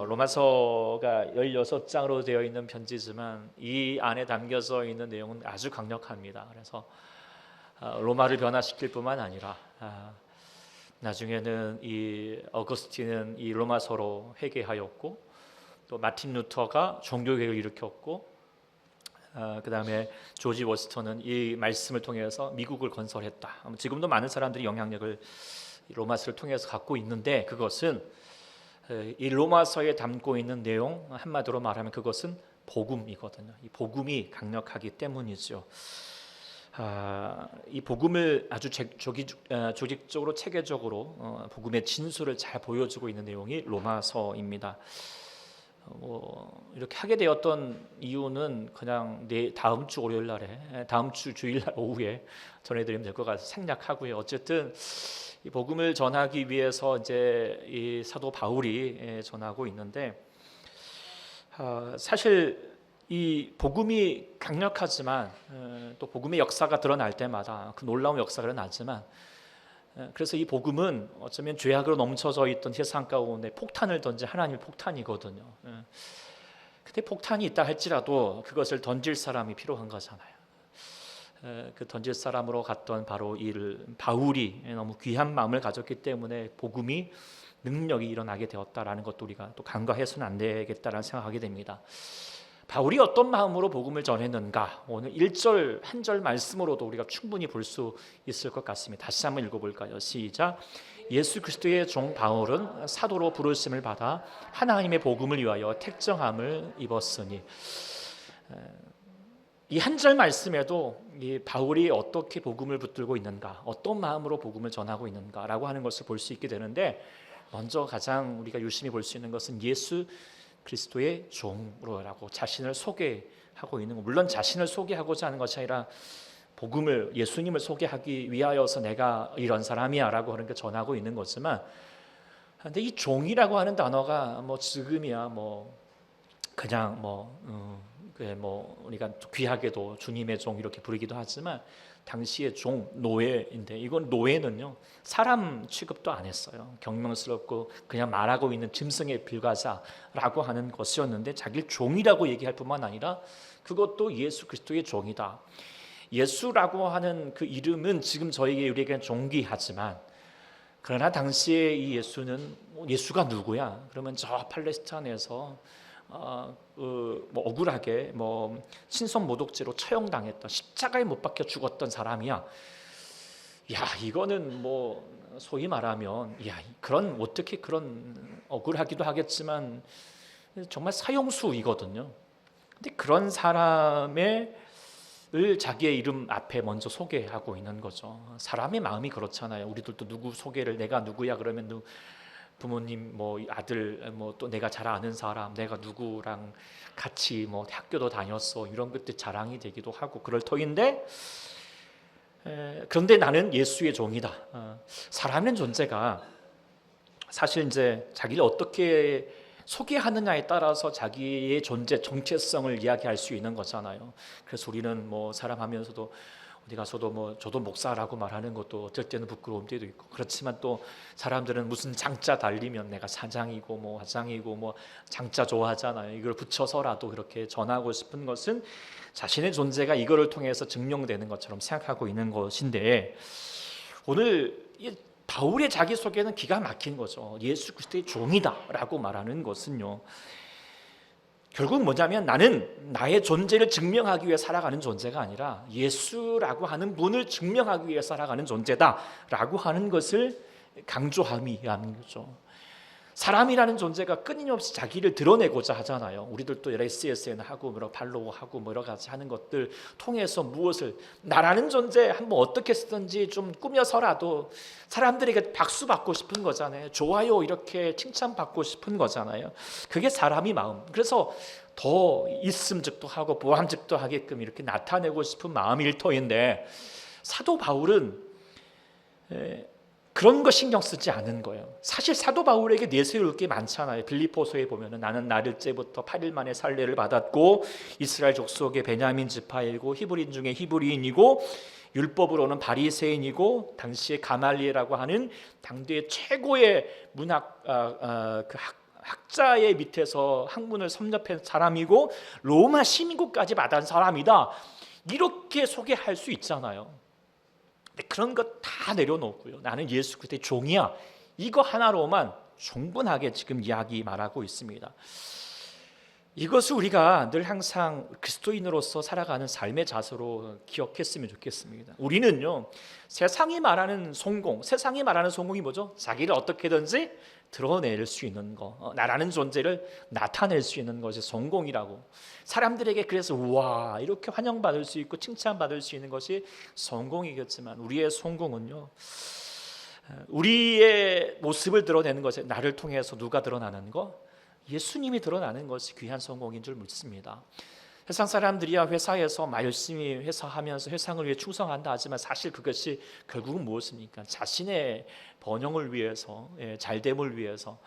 로마서가 16장으로 되어 있는 편지지만 이 안에 담겨져 있는 내용은 아주 강력합니다. 그래서 로마를 변화시킬 뿐만 아니라 나중에는 이 어거스틴은 이 로마서로 회개하였고, 또 마틴 루터가 종교개혁을 일으켰고, 그 다음에 조지 워스턴은 이 말씀을 통해서 미국을 건설했다. 지금도 많은 사람들이 영향력을 로마서를 통해서 갖고 있는데, 그것은 이 로마서에 담고 있는 내용, 한마디로 말하면 그것은 복음이거든요. 이 복음이 강력하기 때문이죠. 이 복음을 아주 조직적으로 체계적으로 복음의 진수를 잘 보여주고 있는 내용이 로마서입니다. 이렇게 하게 되었던 이유는 그냥 다음 주 월요일 날에, 다음 주 주일 날 오후에 전해드리면 될 것 같아서 생략하고요. 어쨌든 이 복음을 전하기 위해서 이제 이 사도 바울이 전하고 있는데, 사실 이 복음이 강력하지만 또 복음의 역사가 드러날 때마다 그 놀라운 역사가 일어나지만, 그래서 이 복음은 어쩌면 죄악으로 넘쳐져 있던 세상 가운데 폭탄을 던진 하나님의 폭탄이거든요. 근데 폭탄이 있다 할지라도 그것을 던질 사람이 필요한 거잖아요. 그 던질 사람으로 갔던 바로 바울이 너무 귀한 마음을 가졌기 때문에 복음이 능력이 일어나게 되었다라는 것도 우리가 또 간과해서는 안 되겠다라는 생각하게 됩니다. 바울이 어떤 마음으로 복음을 전했는가, 오늘 1절 한 절 말씀으로도 우리가 충분히 볼 수 있을 것 같습니다. 다시 한번 읽어볼까요? 시작. 예수 그리스도의 종 바울은 사도로 부르심을 받아 하나님의 복음을 위하여 택정함을 입었으니, 이 한 절 말씀에도 이 바울이 어떻게 복음을 붙들고 있는가, 어떤 마음으로 복음을 전하고 있는가라고 하는 것을 볼 수 있게 되는데, 먼저 가장 우리가 유심히 볼 수 있는 것은 예수 그리스도의 종으로라고 자신을 소개하고 있는 것. 물론 자신을 소개하고자 하는 것이 아니라 복음을, 예수님을 소개하기 위하여서 내가 이런 사람이야 라고 하는 게 전하고 있는 거지만, 근데 이 종이라고 하는 단어가 지금이야 그냥 우리가 귀하게도 주님의 종 이렇게 부르기도 하지만, 당시의 종, 노예인데, 이건 노예는요 사람 취급도 안 했어요. 경명스럽고 그냥 말하고 있는 짐승의 빌가자라고 하는 것이었는데, 자기를 종이라고 얘기할 뿐만 아니라 그것도 예수 그리스도의 종이다. 예수라고 하는 그 이름은 지금 우리에게는 존귀하지만, 그러나 당시에 이 예수는 예수가 누구야? 그러면 저 팔레스타인에서 억울하게 신성 모독죄로 처형당했던, 십자가에 못 박혀 죽었던 사람이야. 야, 이거는 소위 말하면 어떻게 그런, 억울하기도 하겠지만 정말 사형수이거든요. 근데 그런 사람을 자기의 이름 앞에 먼저 소개하고 있는 거죠. 사람의 마음이 그렇잖아요. 우리들도 누구 소개를, 내가 누구야 그러면 부모님, 아들, 또 내가 잘 아는 사람, 내가 누구랑 같이 학교도 다녔어, 이런 것들 자랑이 되기도 하고 그럴 터인데, 그런데 나는 예수의 종이다. 사람이라는 존재가 사실 이제 자기를 어떻게 소개하느냐에 따라서 자기의 존재, 정체성을 이야기할 수 있는 거잖아요. 그래서 우리는 사람 하면서도 어디 가서도 저도 목사라고 말하는 것도 어쩔 때는 부끄러운 때도 있고, 그렇지만 또 사람들은 무슨 장자 달리면 내가 사장이고 화장이고 장자 좋아하잖아요. 이걸 붙여서라도 그렇게 전하고 싶은 것은 자신의 존재가 이거를 통해서 증명되는 것처럼 생각하고 있는 것인데, 오늘 바울의 자기소개는 기가 막힌 거죠. 예수 그리스도의 종이다라고 말하는 것은요, 결국 뭐냐면 나는 나의 존재를 증명하기 위해 살아가는 존재가 아니라 예수라고 하는 분을 증명하기 위해 살아가는 존재다라고 하는 것을 강조함이라는 거죠. 사람이라는 존재가 끊임없이 자기를 드러내고자 하잖아요. 우리들도 SNS나 하고 팔로우하고 여러 가지 하는 것들 통해서 무엇을, 나라는 존재 한번 어떻게 쓰든지 좀 꾸며서라도 사람들에게 박수 받고 싶은 거잖아요. 좋아요 이렇게 칭찬받고 싶은 거잖아요. 그게 사람의 마음. 그래서 더 있음직도 하고 보암직도 하게끔 이렇게 나타내고 싶은 마음일 터인데, 사도 바울은 그런 거 신경 쓰지 않은 거예요. 사실 사도 바울에게 내세울 게 많잖아요. 빌립보서에 보면은 나는 나흘째부터 8일 만에 살례를 받았고 이스라엘 족속의 베냐민 지파이고 히브리인 중에 히브리인이고 율법으로는 바리새인이고 당시에 가말리엘이라고 하는 당대의 최고의 문학 학자의 밑에서 학문을 섭렵한 사람이고 로마 시민국까지 받은 사람이다, 이렇게 소개할 수 있잖아요. 근데 그런 것 다 내려놓고요, 나는 예수 그리스도의 종이야, 이거 하나로만 충분하게 지금 이야기 말하고 있습니다. 이것을 우리가 늘 항상 그리스도인으로서 살아가는 삶의 자세로 기억했으면 좋겠습니다. 우리는요, 세상이 말하는 성공, 세상이 말하는 성공이 뭐죠? 자기를 어떻게든지 드러낼 수 있는 거, 나라는 존재를 나타낼 수 있는 것이 성공이라고, 사람들에게 그래서 와 이렇게 환영받을 수 있고 칭찬받을 수 있는 것이 성공이겠지만, 우리의 성공은요, 우리의 모습을 드러내는 것에 나를 통해서 누가 드러나는 거? 예수님이 드러나는 것이 귀한 성공인 줄 믿습니다. 세상 사람들이야 회사에서 열심히 회사하면서 회상을 위해 충성한다 하지만 사실 그것이 결국은 무엇입니까? 자신의 번영을 위해서, 잘됨을 위해서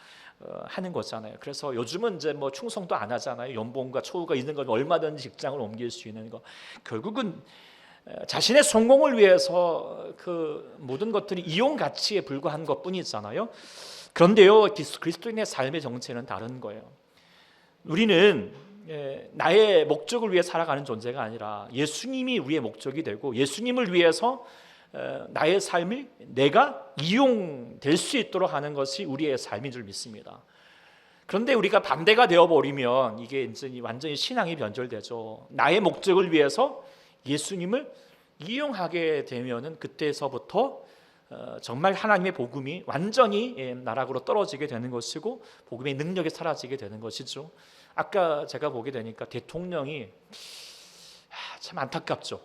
하는 거잖아요. 그래서 요즘은 이제 뭐 충성도 안 하잖아요. 연봉과 초우가 있는 건 얼마든지 직장을 옮길 수 있는 거. 결국은 자신의 성공을 위해서 그 모든 것들이 이용 가치에 불과한 것뿐이잖아요. 그런데요, 그리스도인의 삶의 정체는 다른 거예요. 우리는 나의 목적을 위해 살아가는 존재가 아니라 예수님이 우리의 목적이 되고, 예수님을 위해서 나의 삶이 내가 이용될 수 있도록 하는 것이 우리의 삶인 줄 믿습니다. 그런데 우리가 반대가 되어버리면 이게 이제 완전히 신앙이 변절되죠. 나의 목적을 위해서 예수님을 이용하게 되면은 그때서부터 정말 하나님의 복음이 완전히 나락으로 떨어지게 되는 것이고, 복음의 능력이 사라지게 되는 것이죠. 아까 제가 보게 되니까 대통령이 참 안타깝죠.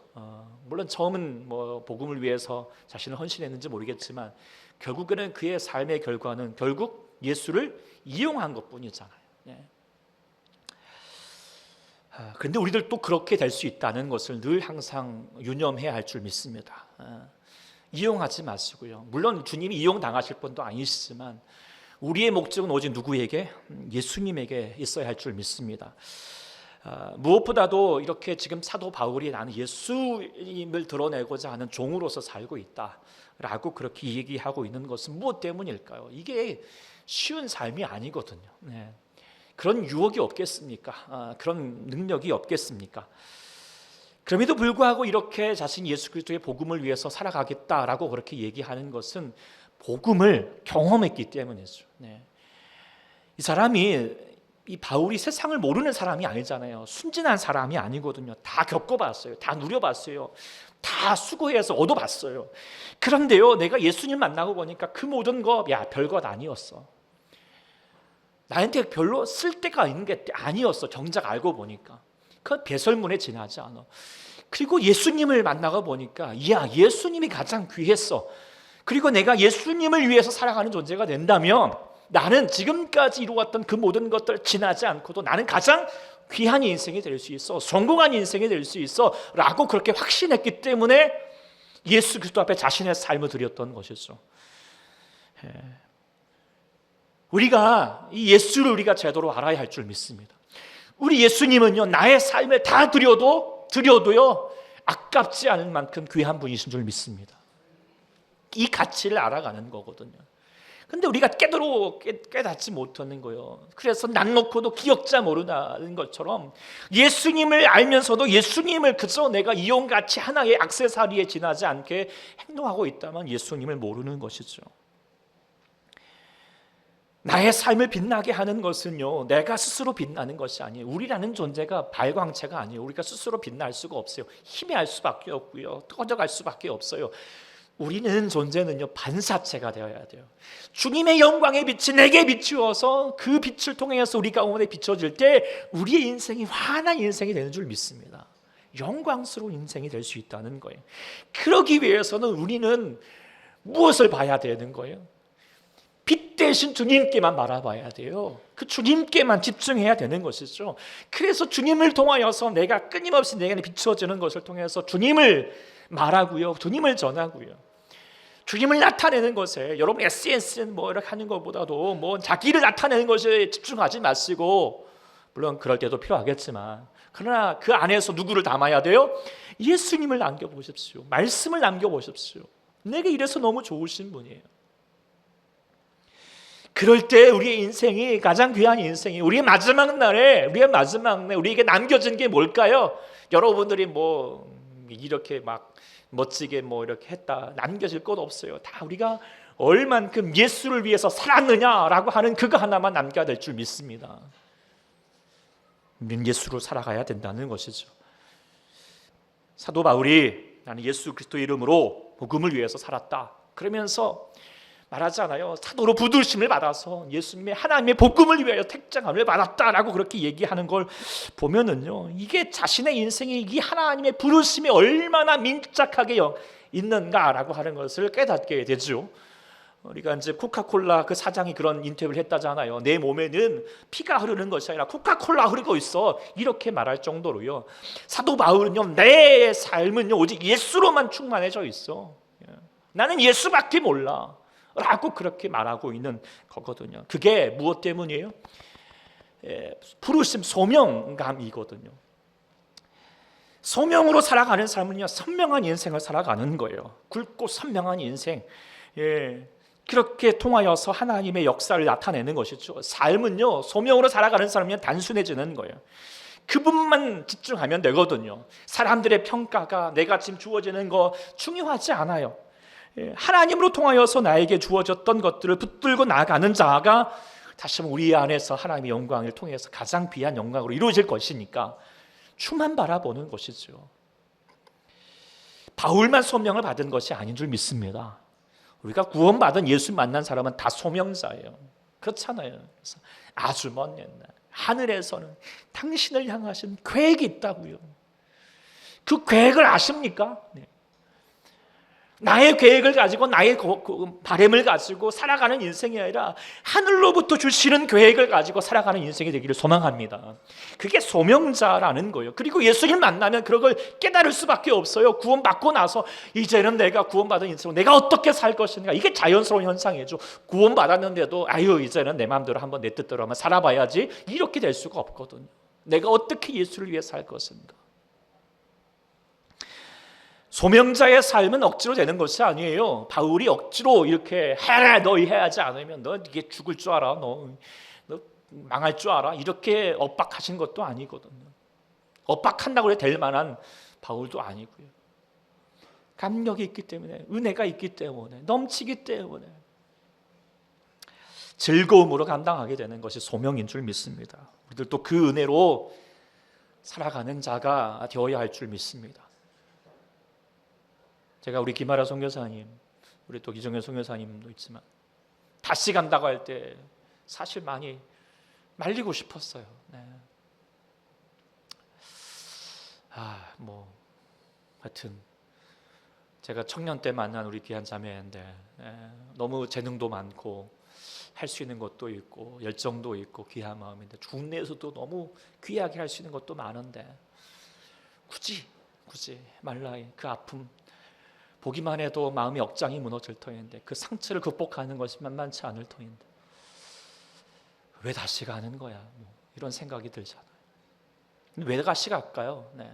물론 처음은 뭐 복음을 위해서 자신을 헌신했는지 모르겠지만 결국에는 그의 삶의 결과는 결국 예수를 이용한 것뿐이잖아요. 그런데 우리들도 그렇게 될 수 있다는 것을 늘 항상 유념해야 할 줄 믿습니다. 이용하지 마시고요. 물론 주님이 이용당하실 분도 아니시지만 우리의 목적은 오직 누구에게? 예수님에게 있어야 할 줄 믿습니다. 무엇보다도 이렇게 지금 사도 바울이 나는 예수님을 드러내고자 하는 종으로서 살고 있다라고 그렇게 얘기하고 있는 것은 무엇 때문일까요? 이게 쉬운 삶이 아니거든요. 그런 유혹이 없겠습니까? 그런 능력이 없겠습니까? 그럼에도 불구하고 이렇게 자신 예수 그리스도의 복음을 위해서 살아가겠다라고 그렇게 얘기하는 것은 복음을 경험했기 때문이죠. 이 사람이, 이 바울이 세상을 모르는 사람이 아니잖아요. 순진한 사람이 아니거든요. 다 겪어봤어요. 다 누려봤어요. 다 수고해서 얻어봤어요. 그런데요, 내가 예수님 만나고 보니까 그 모든 거 별것 아니었어. 나한테 별로 쓸데가 있는 게 아니었어. 정작 알고 보니까 그 배설문에 지나지 않아. 그리고 예수님을 만나고 보니까 예수님이 가장 귀했어. 그리고 내가 예수님을 위해서 살아가는 존재가 된다면 나는 지금까지 이루었던 그 모든 것들 지나지 않고도 나는 가장 귀한 인생이 될 수 있어, 성공한 인생이 될 수 있어 라고 그렇게 확신했기 때문에 예수 그리스도 앞에 자신의 삶을 드렸던 것이죠. 우리가 이 예수를 우리가 제대로 알아야 할 줄 믿습니다. 우리 예수님은요, 나의 삶을 다 드려도요 아깝지 않을 만큼 귀한 분이신 줄 믿습니다. 이 가치를 알아가는 거거든요. 근데 우리가 깨닫지 못하는 거예요. 그래서 난 놓고도 기억자 모르는 것처럼 예수님을 알면서도 예수님을 그저 내가 이용가치 하나의 액세서리에 지나지 않게 행동하고 있다면 예수님을 모르는 것이죠. 나의 삶을 빛나게 하는 것은요, 내가 스스로 빛나는 것이 아니에요. 우리라는 존재가 발광체가 아니에요. 우리가 스스로 빛날 수가 없어요. 희미할 수밖에 없고요, 꺼져갈 수밖에 없어요. 우리는 존재는요, 반사체가 되어야 돼요. 주님의 영광의 빛이 내게 비추어서 그 빛을 통해서 우리 가운데 비춰질 때 우리의 인생이 환한 인생이 되는 줄 믿습니다. 영광스러운 인생이 될 수 있다는 거예요. 그러기 위해서는 우리는 무엇을 봐야 되는 거예요? 빛 대신 주님께만 바라봐야 돼요. 그 주님께만 집중해야 되는 것이죠. 그래서 주님을 통하여서 내가 끊임없이 내게 비춰지는 것을 통해서 주님을 말하고요, 주님을 전하고요, 주님을 나타내는 것에, 여러분 SNS는 뭐 이렇게 하는 것보다도 뭐 자기를 나타내는 것에 집중하지 마시고, 물론 그럴 때도 필요하겠지만, 그러나 그 안에서 누구를 담아야 돼요? 예수님을 남겨보십시오. 말씀을 남겨보십시오. 내게 이래서 너무 좋으신 분이에요. 그럴 때 우리의 인생이 가장 귀한 인생이 우리의 마지막 날에 우리에게 남겨진 게 뭘까요? 여러분들이 뭐 이렇게 막 멋지게 뭐 이렇게 했다 남겨질 것 없어요. 다 우리가 얼만큼 예수를 위해서 살았느냐라고 하는 그거 하나만 남겨야 될 줄 믿습니다. 우리는 예수로 살아가야 된다는 것이죠. 사도 바울이 나는 예수 그리스도의 이름으로 복음을 위해서 살았다 그러면서 말하잖아요. 사도로 부르심을 받아서 예수님의 하나님의 복음을 위하여 택정함을 받았다라고 그렇게 얘기하는 걸 보면은요, 이게 자신의 인생에 이 하나님의 부르심이 얼마나 밀착하게 있는가라고 하는 것을 깨닫게 되죠. 우리가 이제 코카콜라 그 사장이 그런 인터뷰를 했다잖아요. 내 몸에는 피가 흐르는 것이 아니라 코카콜라 흐르고 있어, 이렇게 말할 정도로요. 사도 바울은요, 내 삶은요 오직 예수로만 충만해져 있어. 나는 예수밖에 몰라 라고 그렇게 말하고 있는 거거든요. 그게 무엇 때문이에요? 부르심, 소명감이거든요. 소명으로 살아가는 삶은요, 선명한 인생을 살아가는 거예요. 굵고 선명한 인생. 그렇게 통하여서 하나님의 역사를 나타내는 것이죠. 삶은요, 소명으로 살아가는 사람은 단순해지는 거예요. 그분만 집중하면 되거든요. 사람들의 평가가 내가 지금 주어지는 거 중요하지 않아요. 하나님으로 통하여서 나에게 주어졌던 것들을 붙들고 나아가는 자가 다시 한번 우리 안에서 하나님의 영광을 통해서 가장 귀한 영광으로 이루어질 것이니까 주만 바라보는 것이죠. 바울만 소명을 받은 것이 아닌 줄 믿습니다. 우리가 구원받은 예수 만난 사람은 다 소명자예요. 그렇잖아요. 그래서 아주 먼 옛날 하늘에서는 당신을 향하신 계획이 있다고요. 그 계획을 아십니까? 네. 나의 계획을 가지고 나의 바람을 가지고 살아가는 인생이 아니라 하늘로부터 주시는 계획을 가지고 살아가는 인생이 되기를 소망합니다. 그게 소명자라는 거예요. 그리고 예수님 만나면 그런 걸 깨달을 수밖에 없어요. 구원받고 나서 이제는 내가 구원받은 인생으로 내가 어떻게 살 것인가, 이게 자연스러운 현상이죠. 구원받았는데도 아유 이제는 내 마음대로 한번 내 뜻대로 한번 살아봐야지, 이렇게 될 수가 없거든요. 내가 어떻게 예수를 위해 살 것인가. 소명자의 삶은 억지로 되는 것이 아니에요. 바울이 억지로 이렇게 해라, 너희 해야지 않으면 너 이게 죽을 줄 알아, 너 망할 줄 알아, 이렇게 엇박하신 것도 아니거든요. 엇박한다고 해도 될 만한 바울도 아니고요. 감격이 있기 때문에, 은혜가 있기 때문에, 넘치기 때문에 즐거움으로 감당하게 되는 것이 소명인 줄 믿습니다. 우리들도 그 은혜로 살아가는 자가 되어야 할 줄 믿습니다. 제가 우리 김아라 선교사님, 우리 또 기정현 선교사님도 있지만 다시 간다고 할 때 사실 많이 말리고 싶었어요. 네. 하여튼 제가 청년 때 만난 우리 귀한 자매인데 너무 재능도 많고 할 수 있는 것도 있고 열정도 있고 귀한 마음인데 국내에서도 너무 귀하게 할 수 있는 것도 많은데 굳이 말라이 그 아픔 보기만 해도 마음이 억장이 무너질 터인데 그 상처를 극복하는 것이 만만치 않을 터인데 왜 다시 가는 거야? 이런 생각이 들잖아요. 왜 다시 갈까요? 네.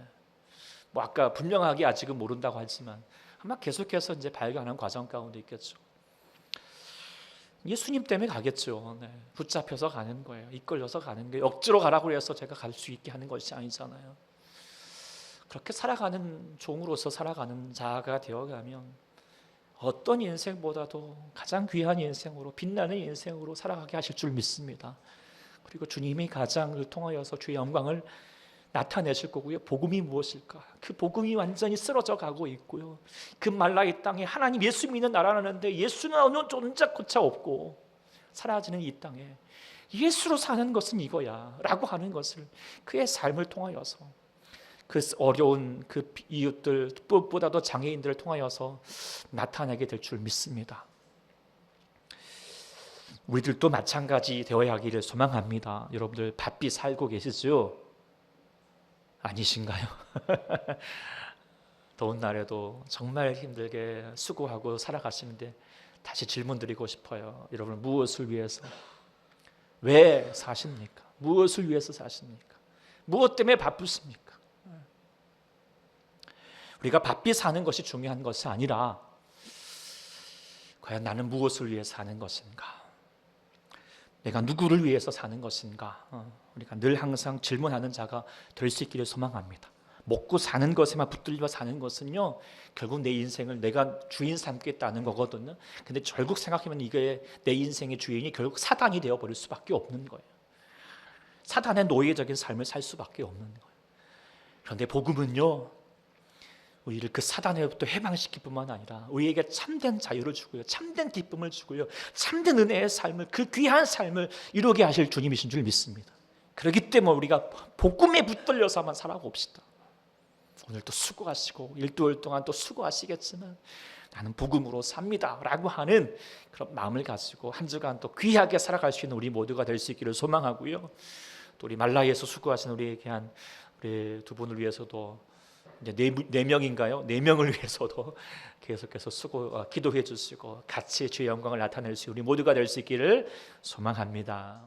아까 분명하게 아직은 모른다고 하지만 아마 계속해서 이제 발견하는 과정 가운데 있겠죠. 예수님 때문에 가겠죠. 네. 붙잡혀서 가는 거예요. 이끌려서 가는 거예요. 억지로 가라고 해서 제가 갈 수 있게 하는 것이 아니잖아요. 그렇게 살아가는 종으로서 살아가는 자가 되어가면 어떤 인생보다도 가장 귀한 인생으로, 빛나는 인생으로 살아가게 하실 줄 믿습니다. 그리고 주님이 가장을 통하여서 주의 영광을 나타내실 거고요. 복음이 무엇일까? 그 복음이 완전히 쓰러져 가고 있고요. 그 말라의 땅에 하나님 예수 믿는 나라라는데 예수는 어느 존재조차 없고 사라지는 이 땅에 예수로 사는 것은 이거야 라고 하는 것을 그의 삶을 통하여서, 그 어려운 그 이웃들, 무엇보다도 장애인들을 통하여서 나타내게 될 줄 믿습니다. 우리들도 마찬가지 되어야 하기를 소망합니다. 여러분들 바삐 살고 계시죠? 아니신가요? 더운 날에도 정말 힘들게 수고하고 살아가시는데 다시 질문 드리고 싶어요. 여러분 무엇을 위해서, 왜 사십니까? 무엇을 위해서 사십니까? 무엇 때문에 바쁘십니까? 우리가 바삐 사는 것이 중요한 것이 아니라 과연 나는 무엇을 위해 사는 것인가? 내가 누구를 위해서 사는 것인가? 우리가 늘 항상 질문하는 자가 될 수 있기를 소망합니다. 먹고 사는 것에만 붙들려 사는 것은요, 결국 내 인생을 내가 주인 삼겠다는 거거든요. 근데 결국 생각하면 이게 내 인생의 주인이 결국 사단이 되어버릴 수밖에 없는 거예요. 사단의 노예적인 삶을 살 수밖에 없는 거예요. 그런데 복음은요, 우리를 그 사단으로부터 해방시킬 뿐만 아니라 우리에게 참된 자유를 주고요, 참된 기쁨을 주고요, 참된 은혜의 삶을, 그 귀한 삶을 이루게 하실 주님이신 줄 믿습니다. 그렇기 때문에 우리가 복음에 붙들려서만 살아봅시다. 오늘 또 수고하시고 1개월 동안 또 수고하시겠지만 나는 복음으로 삽니다 라고 하는 그런 마음을 가지고 한 주간 또 귀하게 살아갈 수 있는 우리 모두가 될 수 있기를 소망하고요, 또 우리 말라이에서 수고하시는 우리에게 한 우리 두 분을 위해서도 이제 네 명인가요? 4명을 위해서도 계속해서 기도해 주시고 같이 주의 영광을 나타낼 수 우리 모두가 될 수 있기를 소망합니다.